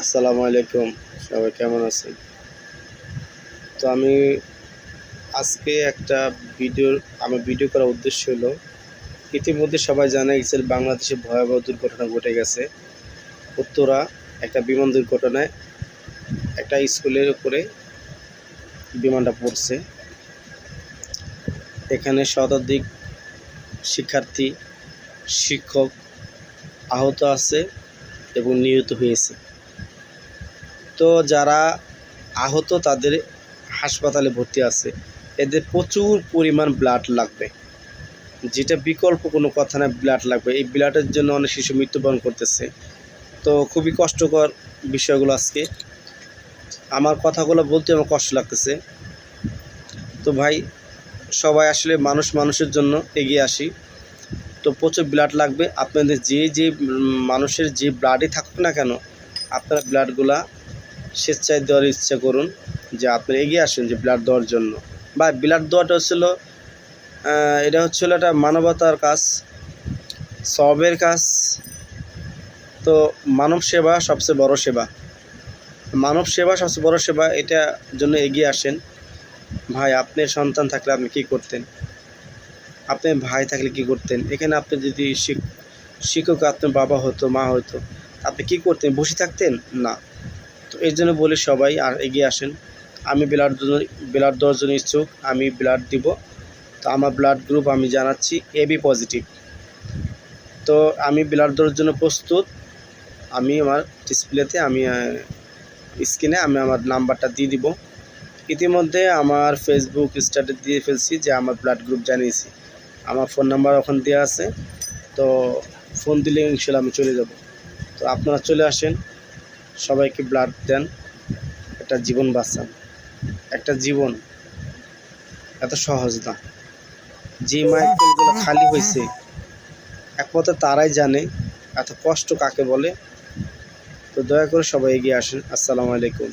আসসালামু আলাইকুম, সবাই কেমন আছেন? তো আমি আজকে একটা ভিডিও করার উদ্দেশ্য হলো, ইতিমধ্যে সবাই জানে গেছে বাংলাদেশে ভয়াবহ দুর্ঘটনা ঘটে গেছে। উত্তরা একটা বিমান দুর্ঘটনায় একটা স্কুলের উপরে বিমানটা পড়ছে। এখানে শতাধিক শিক্ষার্থী, শিক্ষক আহত আছে এবং নিহত হয়েছে। তো যারা আহত তাদের হাসপাতালে ভর্তি আছে। এদের প্রচুর পরিমাণ ব্লাড লাগবে, যেটা বিকল্প কোনো কথা না, ব্লাড লাগবে। এই ব্লাডের জন্য অনেক শিশু মৃত্যুবরণ করতেছে। তো খুবই কষ্টকর বিষয়গুলো আজকে আমার কথাগুলো বলতে আমার কষ্ট লাগতেছে। তো ভাই, সবাই আসলে মানুষের জন্য এগিয়ে আসি। তো প্রচুর ব্লাড লাগবে। আপনাদের যে মানুষের যে ব্লাডই থাকুক না কেন, আপনারা ব্লাডগুলা স্বেচ্ছায় দেওয়ার ইচ্ছা করুন, যে আপনারা এগিয়ে আসুন যে ব্লাড দেওয়ার জন্য। বা ব্লাড দেওয়াটা এটা হচ্ছিল একটা মানবতার কাজ, সবের কাজ। তো মানব সেবা সবচেয়ে বড় সেবা, এটার জন্য এগিয়ে আসেন। ভাই, আপনার সন্তান থাকলে আপনি কী করতেন? আপনার ভাই থাকলে কী করতেন? এখানে আপনি যদি শিক্ষক, আপনার বাবা হতো, মা হতো, আপনি কী করতেন? বসে থাকতেন না? তো এই জন্য বলি, সবাই আর এগিয়ে আসেন। আমি ব্লাড দেওয়ার জন্য ইচ্ছুক, আমি ব্লাড দিব। তো আমার ব্লাড গ্রুপ আমি জানাচ্ছি এবি পজিটিভ। তো আমি ব্লাড দেওয়ার জন্য প্রস্তুত। আমি আমার ডিসপ্লেতে স্ক্রিনে আমার নাম্বারটা দিয়ে দিব। ইতিমধ্যে আমার ফেসবুক স্ট্যাটাস দিয়ে ফেলছি যে আমার ব্লাড গ্রুপ জানিয়েছি। আমার ফোন নাম্বার ওখানে দেওয়া আছে। তো ফোন দিলে ইনশাল্লাহ আমি চলে যাব। তো আপনারা চলে আসেন, সবাইকে ব্লাড দেন, একটা জীবন বাঁচান। একটা জীবন এত সহজ না। যে মাইকেলগুলো খালি হয়েছে, একমাত্র তারাই জানে এত কষ্ট কাকে বলে। তো দয়া করে সবাই এগিয়ে আসেন। আসসালামু আলাইকুম।